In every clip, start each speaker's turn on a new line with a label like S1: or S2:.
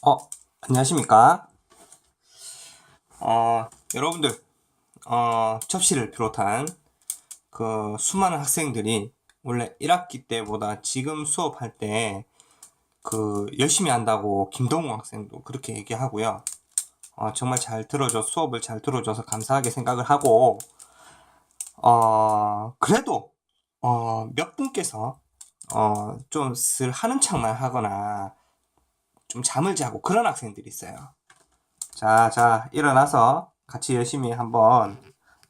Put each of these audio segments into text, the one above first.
S1: 어, 안녕하십니까? 여러분들, 접시를 비롯한 그 수많은 학생들이 원래 1학기 때보다 지금 수업할 때 그 열심히 한다고 김동우 학생도 그렇게 얘기하고요. 정말 잘 수업을 잘 들어줘서 감사하게 생각을 하고, 그래도, 몇 분께서, 좀 하는 척만 하거나 좀 잠을 자고 그런 학생들이 있어요. 자, 일어나서 같이 열심히 한번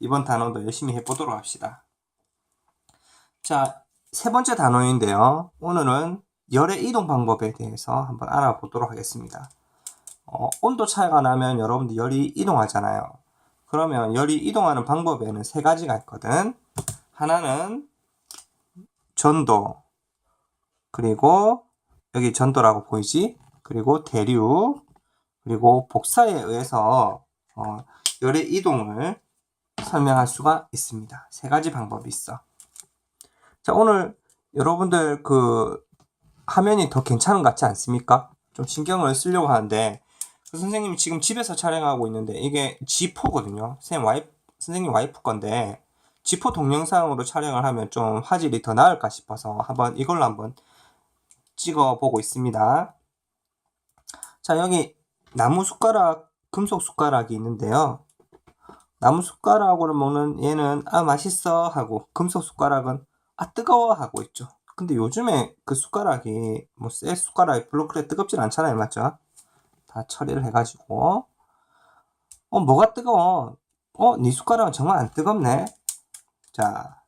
S1: 이번 단어도 열심히 해보도록 합시다. 자, 세 번째 단어인데요. 오늘은 열의 이동 방법에 대해서 한번 알아보도록 하겠습니다. 온도 차이가 나면 여러분들 열이 이동하잖아요. 그러면 열이 이동하는 방법에는 세 가지가 있거든. 하나는 전도, 그리고 여기 전도라고 보이지? 그리고 대류, 그리고 복사에 의해서 열의 이동을 설명할 수가 있습니다. 세 가지 방법이 있어. 자, 오늘 여러분들 그 화면이 더 괜찮은 것 같지 않습니까? 좀 신경을 쓰려고 하는데 그 선생님이 지금 집에서 촬영하고 있는데 이게 G4거든요. 선생님 와이프 건데 G4 동영상으로 촬영을 하면 좀 화질이 더 나을까 싶어서 이걸로 한번 찍어보고 있습니다. 자, 여기 나무 숟가락, 금속 숟가락이 있는데요. 나무 숟가락으로 먹는 얘는 맛있어 하고, 금속 숟가락은 뜨거워 하고 있죠. 근데 요즘에 그 숟가락이 쇠 숟가락이 별로 그래 뜨겁진 않잖아요, 맞죠? 다 처리를 해가지고 뭐가 뜨거워? 네 숟가락은 정말 안 뜨겁네. 자,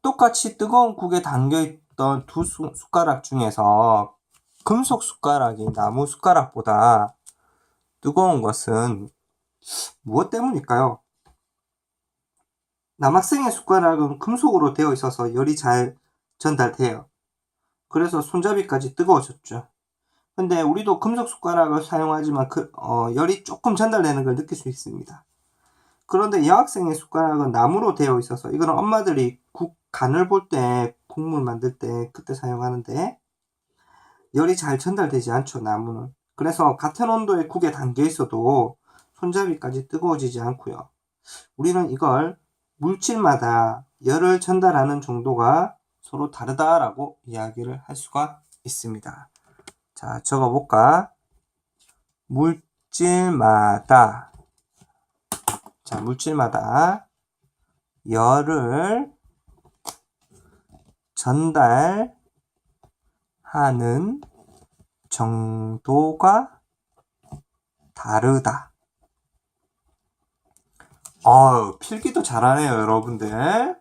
S1: 똑같이 뜨거운 국에 담겨있던 두 숟가락 중에서 금속 숟가락이 나무 숟가락보다 뜨거운 것은 무엇 때문일까요? 남학생의 숟가락은 금속으로 되어 있어서 열이 잘 전달돼요. 그래서 손잡이까지 뜨거워졌죠. 근데 우리도 금속 숟가락을 사용하지만 열이 조금 전달되는 걸 느낄 수 있습니다. 그런데 여학생의 숟가락은 나무로 되어 있어서 이거는 엄마들이 간을 볼 때, 국물 만들 때 그때 사용하는데 열이 잘 전달되지 않죠, 나무는. 그래서 같은 온도의 국에 담겨 있어도 손잡이까지 뜨거워지지 않고요. 우리는 이걸 물질마다 열을 전달하는 정도가 서로 다르다라고 이야기를 할 수가 있습니다. 자, 적어볼까? 물질마다 열을 전달하는 정도가 다르다. 필기도 잘하네요, 여러분들.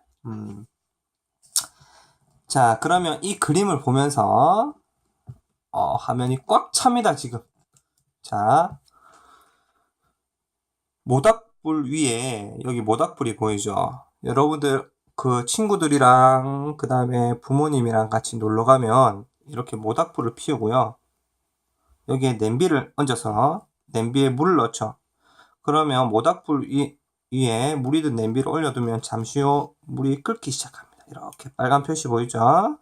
S1: 자, 그러면 이 그림을 보면서 화면이 꽉 찹니다, 지금. 자, 모닥불 위에 여기 모닥불이 보이죠? 여러분들 그 친구들이랑 그 다음에 부모님이랑 같이 놀러 가면 이렇게 모닥불을 피우고요. 여기에 냄비를 얹어서 냄비에 물을 넣죠. 그러면 모닥불 위에 물이 든 냄비를 올려두면 잠시 후 물이 끓기 시작합니다. 이렇게 빨간 표시 보이죠?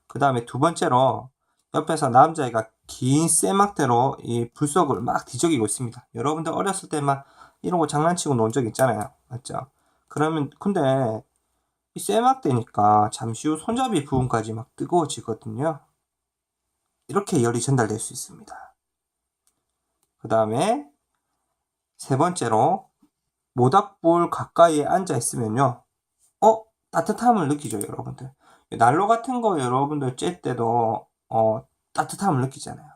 S1: 그 다음에 두 번째로 옆에서 남자애가 긴 쇠막대로 이 불속을 막 뒤적이고 있습니다. 여러분들 어렸을 때 막 이런 거 장난치고 논 적 있잖아요. 맞죠? 그러면 근데 이 쇠막대니까 잠시 후 손잡이 부분까지 막 뜨거워지거든요. 이렇게 열이 전달될 수 있습니다. 그 다음에 세 번째로 모닥불 가까이에 앉아 있으면요. 따뜻함을 느끼죠, 여러분들. 난로 같은 거 여러분들 쬐 때도 따뜻함을 느끼잖아요.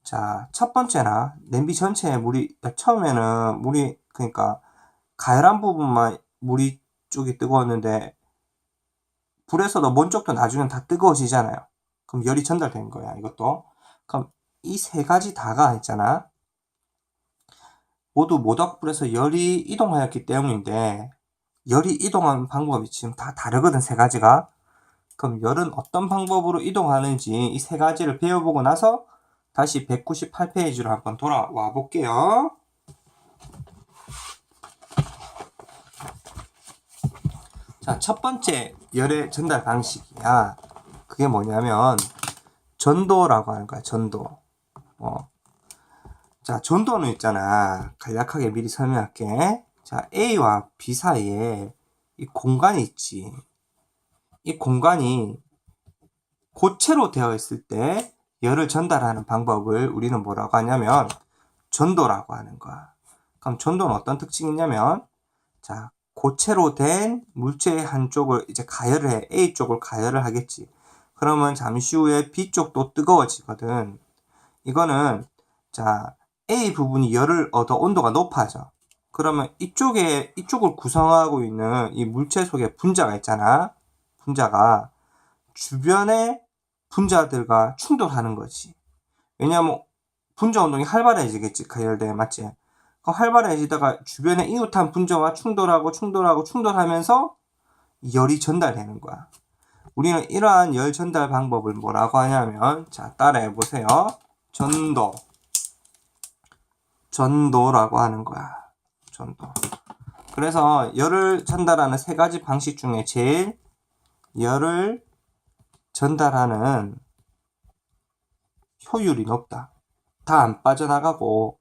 S1: 자, 첫 번째나 냄비 전체에 처음에는 물이 그러니까 가열한 부분만 물이 쪽이 뜨거웠는데 불에서도 먼 쪽도 나중엔 다 뜨거워지잖아요. 그럼 열이 전달된 거야, 이것도. 그럼 이 세 가지 다가 있잖아. 모두 모닥불에서 열이 이동하였기 때문인데 열이 이동하는 방법이 지금 다 다르거든, 세 가지가. 그럼 열은 어떤 방법으로 이동하는지 이 세 가지를 배워보고 나서 다시 198페이지로 한번 돌아와 볼게요. 자, 첫 번째 열의 전달 방식이야. 그게 뭐냐면 전도라고 하는 거야, 전도. 자, 전도는 있잖아. 간략하게 미리 설명할게. 자, A와 B 사이에 이 공간이 있지. 이 공간이 고체로 되어 있을 때 열을 전달하는 방법을 우리는 뭐라고 하냐면 전도라고 하는 거야. 그럼 전도는 어떤 특징이 있냐면, 자, 고체로 된 물체의 한쪽을 이제 가열을 해. A 쪽을 가열을 하겠지. 그러면 잠시 후에 B 쪽도 뜨거워지거든. 이거는, 자, A 부분이 열을 얻어 온도가 높아져. 그러면 이쪽을 구성하고 있는 이 물체 속에 분자가 있잖아. 분자가 주변의 분자들과 충돌하는 거지. 왜냐하면 분자 운동이 활발해지겠지. 가열돼. 맞지? 활발해지다가 주변의 이웃한 분자와 충돌하면서 열이 전달되는 거야. 우리는 이러한 열 전달 방법을 뭐라고 하냐면, 자, 따라해 보세요. 전도라고 하는 거야. 전도. 그래서 열을 전달하는 세 가지 방식 중에 제일 열을 전달하는 효율이 높다. 다 안 빠져나가고,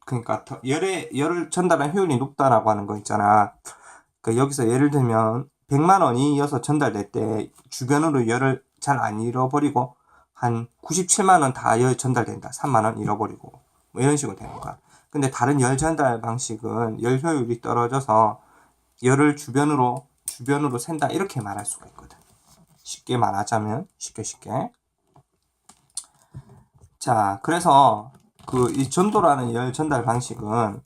S1: 그러니까 열을 전달하는 효율이 높다라고 하는 거 있잖아. 그러니까 여기서 예를 들면 100만 원이 이어서 전달될 때 주변으로 열을 잘 안 잃어버리고 한 97만 원 다 열 전달된다. 3만 원 잃어버리고 뭐 이런 식으로 되는 거야. 근데 다른 열 전달 방식은 열 효율이 떨어져서 열을 주변으로 샌다 이렇게 말할 수가 있거든. 쉽게 말하자면 쉽게 자, 그래서 이 전도라는 열 전달 방식은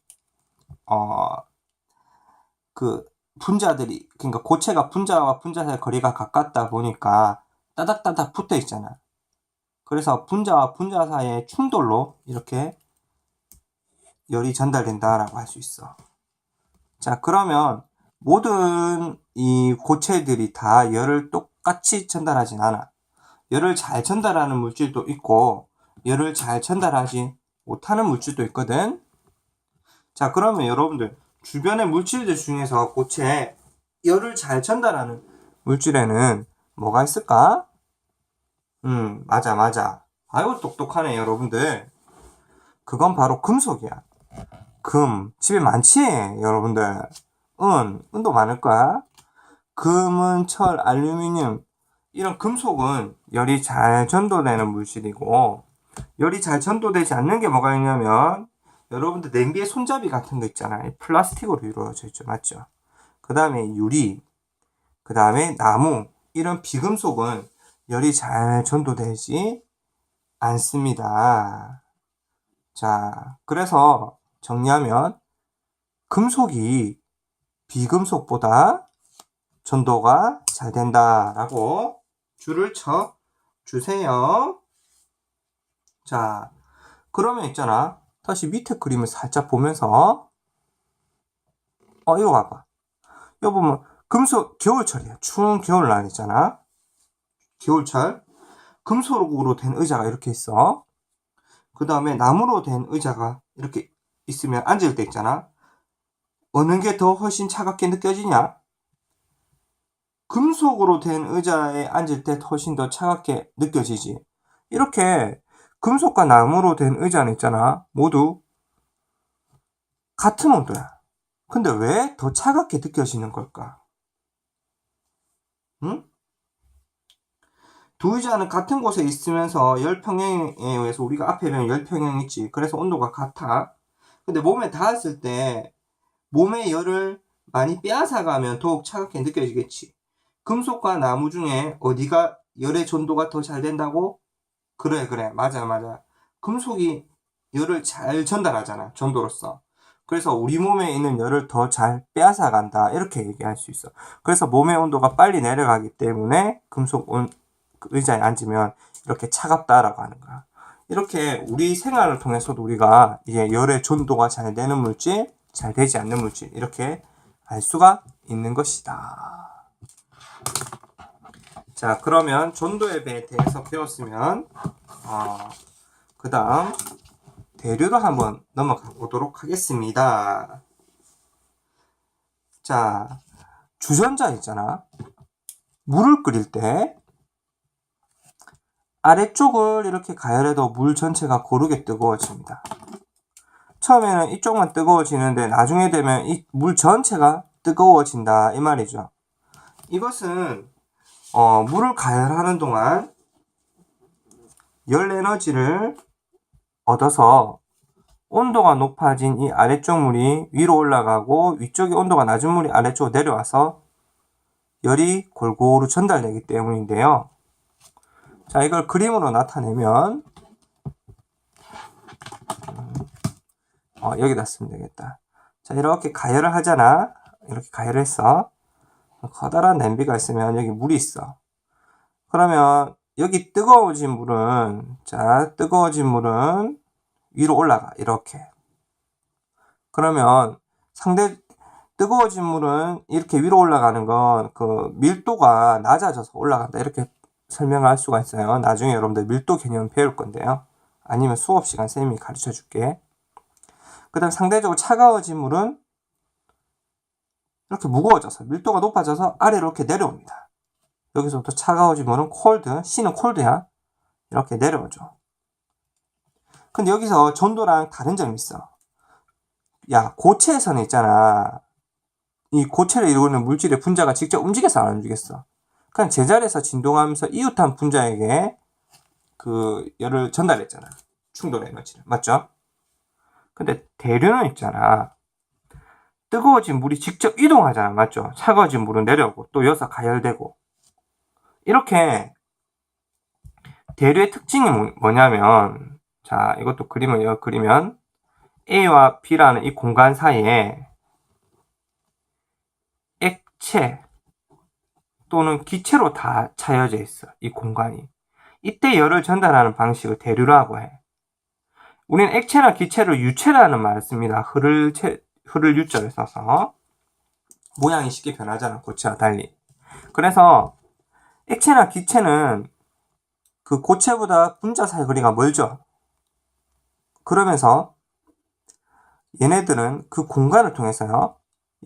S1: 분자들이, 그러니까 고체가 분자와 분자 사이 거리가 가깝다 보니까 따닥따닥 붙어 있잖아. 그래서 분자와 분자 사이의 충돌로 이렇게 열이 전달된다라고 할 수 있어. 자, 그러면 모든 이 고체들이 다 열을 똑같이 전달하진 않아. 열을 잘 전달하는 물질도 있고 열을 잘 전달하지 못하는 물질도 있거든. 자, 그러면 여러분들 주변의 물질들 중에서 고체 열을 잘 전달하는 물질에는 뭐가 있을까? 맞아. 아이고 똑똑하네 여러분들. 그건 바로 금속이야. 집에 많지 여러분들. 은도 많을 거야. 금은 철, 알루미늄 이런 금속은 열이 잘 전도되는 물질이고, 열이 잘 전도되지 않는 게 뭐가 있냐면, 여러분들 냄비에 손잡이 같은 거 있잖아요. 플라스틱으로 이루어져 있죠. 맞죠? 그 다음에 유리, 그 다음에 나무, 이런 비금속은 열이 잘 전도되지 않습니다. 자, 그래서 정리하면 금속이 비금속보다 전도가 잘 된다라고 줄을 쳐 주세요. 자, 그러면 있잖아. 다시 밑에 그림을 살짝 보면서 이거 봐봐. 이거 보면 금속 겨울철이야. 추운 겨울날 있잖아. 겨울철 금속으로 된 의자가 이렇게 있어. 그 다음에 나무로 된 의자가 이렇게 있으면 앉을 때 있잖아. 어느 게 더 훨씬 차갑게 느껴지냐? 금속으로 된 의자에 앉을 때 훨씬 더 차갑게 느껴지지. 이렇게 금속과 나무로 된 의자는 있잖아. 모두 같은 온도야. 근데 왜 더 차갑게 느껴지는 걸까? 응? 두 의자는 같은 곳에 있으면서 열평형에 의해서, 우리가 앞에 보면 열평형 있지. 그래서 온도가 같아. 근데 몸에 닿았을 때 몸의 열을 많이 빼앗아가면 더욱 차갑게 느껴지겠지. 금속과 나무 중에 어디가 열의 전도가 더 잘 된다고? 그래. 맞아. 금속이 열을 잘 전달하잖아. 전도로서. 그래서 우리 몸에 있는 열을 더 잘 빼앗아 간다. 이렇게 얘기할 수 있어. 그래서 몸의 온도가 빨리 내려가기 때문에 금속 의자에 앉으면 이렇게 차갑다라고 하는 거야. 이렇게 우리 생활을 통해서도 우리가 이제 열의 전도가 잘 되는 물질, 잘 되지 않는 물질, 이렇게 알 수가 있는 것이다. 자, 그러면 전도에 대해서 배웠으면 그 다음 대류로 한번 넘어가 보도록 하겠습니다. 자, 주전자 있잖아. 물을 끓일 때 아래쪽을 이렇게 가열해도 물 전체가 고르게 뜨거워집니다. 처음에는 이쪽만 뜨거워지는데 나중에 되면 이 물 전체가 뜨거워진다 이 말이죠. 이것은 물을 가열하는 동안 열 에너지를 얻어서 온도가 높아진 이 아래쪽 물이 위로 올라가고 위쪽이 온도가 낮은 물이 아래쪽으로 내려와서 열이 골고루 전달되기 때문인데요. 자, 이걸 그림으로 나타내면 여기다 쓰면 되겠다. 자, 이렇게 가열을 하잖아. 이렇게 가열을 했어. 커다란 냄비가 있으면 여기 물이 있어. 그러면 여기 뜨거워진 물은 위로 올라가. 이렇게. 그러면 상대 뜨거워진 물은 이렇게 위로 올라가는 건 그 밀도가 낮아져서 올라간다. 이렇게 설명할 수가 있어요. 나중에 여러분들 밀도 개념 배울 건데요. 아니면 수업 시간 쌤이 가르쳐 줄게. 그 다음 상대적으로 차가워진 물은 이렇게 무거워져서 밀도가 높아져서 아래로 이렇게 내려옵니다. 여기서부터 차가워진 물은 콜드, C는 콜드야. 이렇게 내려오죠. 근데 여기서 전도랑 다른 점이 있어. 야, 고체에서는 있잖아. 이 고체를 이루는 물질의 분자가 직접 움직여서 안 움직였어. 그냥 제자리에서 진동하면서 이웃한 분자에게 그 열을 전달했잖아. 충돌 에너지를. 맞죠? 근데 대류는 있잖아. 뜨거워진 물이 직접 이동하잖아. 맞죠? 차가워진 물은 내려오고 또 이어서 가열되고. 이렇게 대류의 특징이 뭐냐면, 자, 이것도 그림을 그리면 A와 B라는 이 공간 사이에 액체 또는 기체로 다 차여져 있어. 이 공간이. 이때 열을 전달하는 방식을 대류라고 해. 우리는 액체나 기체를 유체라는 말을 씁니다. 흐를 유자를 써서. 모양이 쉽게 변하잖아. 고체와 달리. 그래서 액체나 기체는 그 고체보다 분자 사이 거리가 멀죠. 그러면서 얘네들은 그 공간을 통해서요.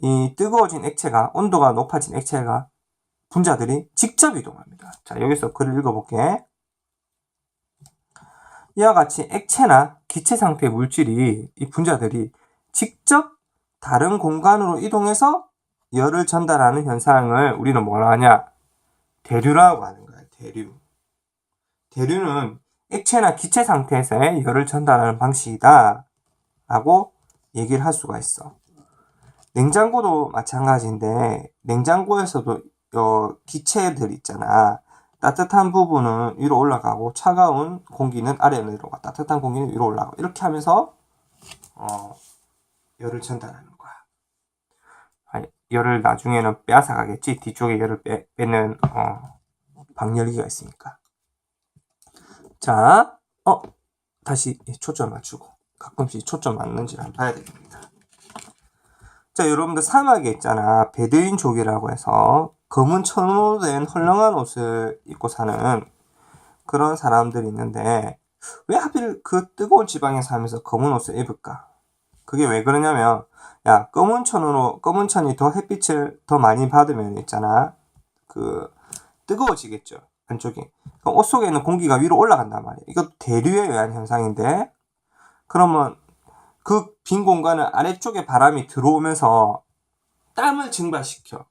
S1: 이 뜨거워진 액체가, 온도가 높아진 액체가, 분자들이 직접 이동합니다. 자, 여기서 글을 읽어볼게. 이와 같이 액체나 기체 상태의 물질이, 이 분자들이 직접 다른 공간으로 이동해서 열을 전달하는 현상을 우리는 뭐라 하냐? 대류라고 하는 거야. 대류. 대류는 액체나 기체 상태에서의 열을 전달하는 방식이다 라고 얘기를 할 수가 있어. 냉장고도 마찬가지인데 냉장고에서도 기체들 있잖아. 따뜻한 부분은 위로 올라가고 차가운 공기는 아래로 내려가. 따뜻한 공기는 위로 올라가고 이렇게 하면서 열을 전달하는 거야. 열을 나중에는 빼앗아가겠지. 뒤쪽에 열을 빼는 방열기가 있으니까. 자, 다시 초점 맞추고 가끔씩 초점 맞는지 한번 봐야 되겠습니다. 자, 여러분들 사막에 있잖아. 베두인족이라고 해서 검은 천으로 된 헐렁한 옷을 입고 사는 그런 사람들이 있는데 왜 하필 그 뜨거운 지방에 살면서 검은 옷을 입을까? 그게 왜 그러냐면 야, 검은 천이 더 햇빛을 더 많이 받으면 있잖아. 그 뜨거워지겠죠. 안쪽이. 옷 속에 있는 공기가 위로 올라간단 말이야. 이거 대류에 의한 현상인데 그러면 그 빈 공간은 아래쪽에 바람이 들어오면서 땀을 증발시켜.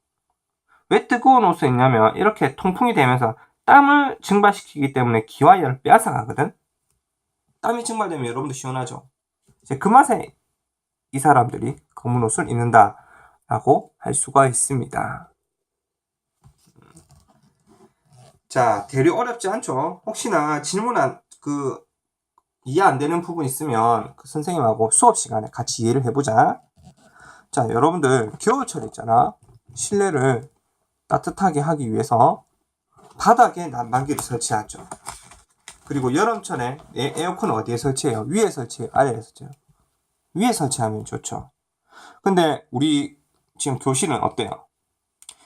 S1: 왜 뜨거운 옷을 입냐면 이렇게 통풍이 되면서 땀을 증발시키기 때문에 기와 열을 빼앗아 가거든. 땀이 증발되면 여러분도 시원하죠. 이제 그 맛에 이 사람들이 검은 옷을 입는다 라고 할 수가 있습니다. 자, 대류 어렵지 않죠? 혹시나 이해 안 되는 부분 있으면 그 선생님하고 수업 시간에 같이 이해를 해보자. 자, 여러분들 겨울철 있잖아. 실내를 따뜻하게 하기 위해서 바닥에 난방기를 설치하죠. 그리고 여름철에 에어컨 어디에 설치해요? 위에 설치해요? 아래에 설치해요? 위에 설치하면 좋죠. 근데 우리 지금 교실은 어때요?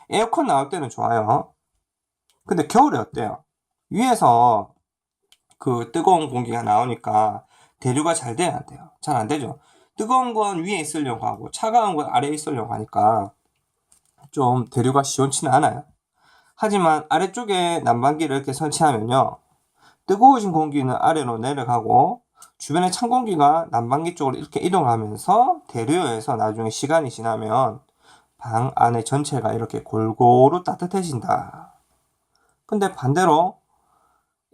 S1: 에어컨 나올 때는 좋아요. 근데 겨울에 어때요? 위에서 그 뜨거운 공기가 나오니까 대류가 잘 돼야 안 돼요. 잘 안 되죠. 뜨거운 건 위에 있으려고 하고 차가운 건 아래에 있으려고 하니까 좀 대류가 시원치는 않아요. 하지만 아래쪽에 난방기를 이렇게 설치하면요. 뜨거워진 공기는 아래로 내려가고 주변의 찬 공기가 난방기 쪽으로 이렇게 이동하면서 대류에서 나중에 시간이 지나면 방 안에 전체가 이렇게 골고루 따뜻해진다. 근데 반대로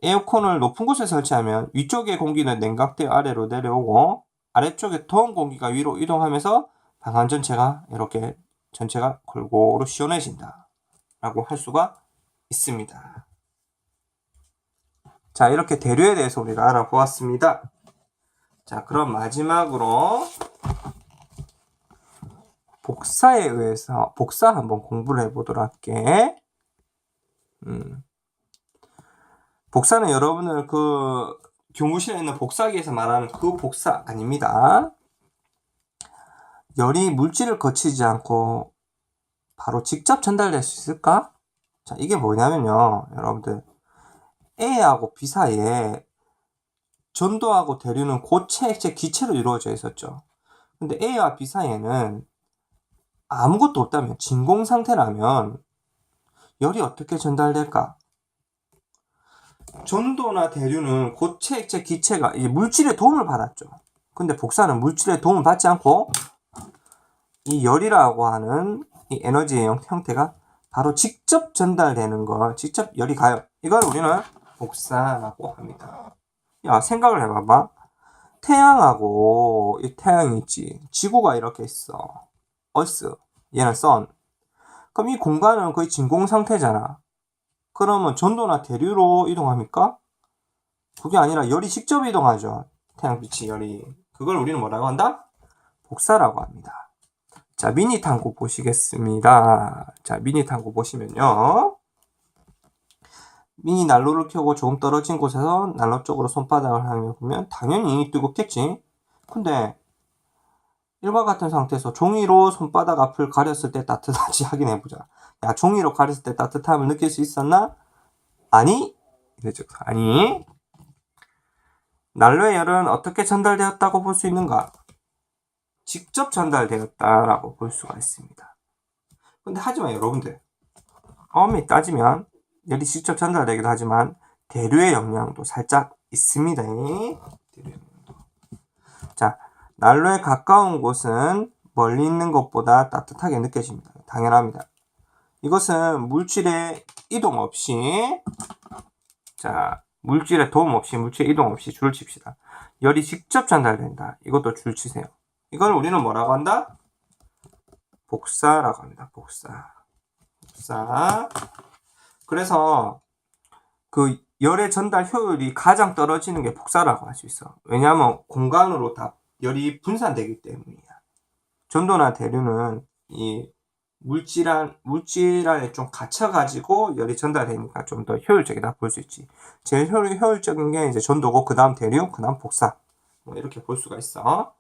S1: 에어컨을 높은 곳에 설치하면 위쪽의 공기는 냉각되어 아래로 내려오고 아래쪽에 더운 공기가 위로 이동하면서 방 안 전체가 이렇게 전체가 골고루 시원해진다 라고 할 수가 있습니다. 자, 이렇게 대류에 대해서 우리가 알아보았습니다. 자, 그럼 마지막으로 복사에 의해서 복사 한번 공부를 해보도록 할게. 복사는 여러분들 그 교무실에 있는 복사기에서 말하는 그 복사 아닙니다. 열이 물질을 거치지 않고 바로 직접 전달될 수 있을까? 자, 이게 뭐냐면요, 여러분들 A하고 B 사이에 전도하고 대류는 고체, 액체, 기체로 이루어져 있었죠. 근데 A와 B 사이에는 아무것도 없다면, 진공 상태라면 열이 어떻게 전달될까? 전도나 대류는 고체, 액체, 기체가 이제 물질의 도움을 받았죠. 근데 복사는 물질의 도움을 받지 않고 이 열이라고 하는 이 에너지의 형태가 바로 직접 전달되는 거, 직접 열이 가요. 이걸 우리는 복사라고 합니다. 야, 생각을 해봐봐. 태양하고 이 태양이 있지. 지구가 이렇게 있어. 얼스. 얘는 선. 그럼 이 공간은 거의 진공 상태잖아. 그러면 전도나 대류로 이동합니까? 그게 아니라 열이 직접 이동하죠. 태양빛이 열이. 그걸 우리는 뭐라고 한다? 복사라고 합니다. 자, 미니 탐구 보시겠습니다. 자, 미니 탐구 보시면요. 미니 난로를 켜고 조금 떨어진 곳에서 난로 쪽으로 손바닥을 향해 보면 당연히 뜨겁겠지. 근데 일과 같은 상태에서 종이로 손바닥 앞을 가렸을 때 따뜻한지 확인해보자. 야, 종이로 가렸을 때 따뜻함을 느낄 수 있었나? 아니. 이거죠. 아니. 난로의 열은 어떻게 전달되었다고 볼 수 있는가? 직접 전달되었다라고 볼 수가 있습니다. 근데 하지만 여러분들, 엄밀히 따지면 열이 직접 전달되기도 하지만 대류의 영향도 살짝 있습니다. 자, 난로에 가까운 곳은 멀리 있는 것보다 따뜻하게 느껴집니다. 당연합니다. 이것은 물질의 이동 없이, 자, 물질의 도움 없이, 물질의 이동 없이 줄을 칩시다. 열이 직접 전달된다. 이것도 줄 치세요. 이걸 우리는 뭐라고 한다? 복사라고 합니다. 복사. 그래서 그 열의 전달 효율이 가장 떨어지는 게 복사라고 할 수 있어. 왜냐하면 공간으로 다 열이 분산되기 때문이야. 전도나 대류는 이 물질 안에 좀 갇혀가지고 열이 전달되니까 좀 더 효율적이다 볼 수 있지. 제일 효율적인 게 이제 전도고, 그 다음 대류, 그 다음 복사. 뭐 이렇게 볼 수가 있어.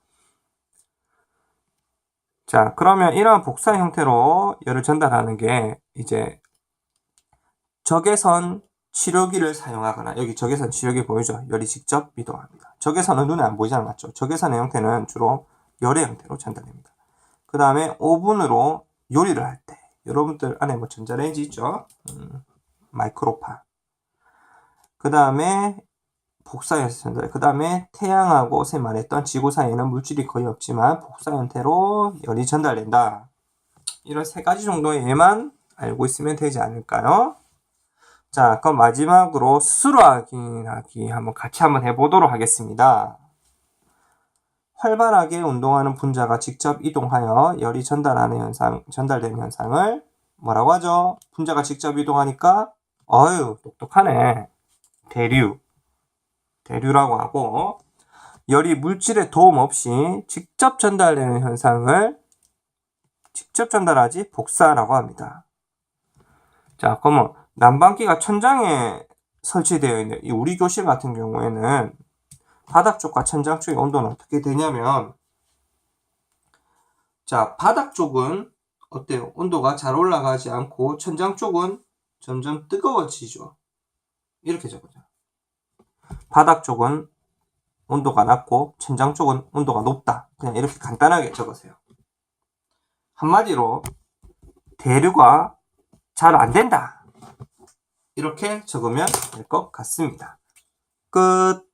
S1: 자, 그러면 이러한 복사 형태로 열을 전달하는 게 이제 적외선 치료기를 사용하거나, 여기 적외선 치료기 보이죠? 열이 직접 이동합니다. 적외선은 눈에 안 보이잖아, 맞죠? 적외선의 형태는 주로 열의 형태로 전달됩니다. 그 다음에 오븐으로 요리를 할 때, 여러분들 안에 뭐 전자레인지 있죠? 마이크로파. 그 다음에 복사해서 전달. 그 다음에 태양하고 쌤 말했던 지구 사이에는 물질이 거의 없지만 복사 형태로 열이 전달된다. 이런 세 가지 정도의 예만 알고 있으면 되지 않을까요? 자, 그럼 마지막으로 스스로 확인하기 같이 한번 해보도록 하겠습니다. 활발하게 운동하는 분자가 직접 이동하여 열이 전달되는 현상을 뭐라고 하죠? 분자가 직접 이동하니까, 어휴, 똑똑하네. 대류라고 하고, 열이 물질의 도움 없이 직접 전달되는 현상을 직접 전달하지 복사라고 합니다. 자, 그러면 난방기가 천장에 설치되어 있는 이 우리 교실 같은 경우에는 바닥 쪽과 천장 쪽의 온도는 어떻게 되냐면, 자, 바닥 쪽은 어때요? 온도가 잘 올라가지 않고 천장 쪽은 점점 뜨거워지죠. 이렇게 적어요. 바닥 쪽은 온도가 낮고 천장 쪽은 온도가 높다. 그냥 이렇게 간단하게 적으세요. 한마디로 대류가 잘 안 된다. 이렇게 적으면 될 것 같습니다. 끝.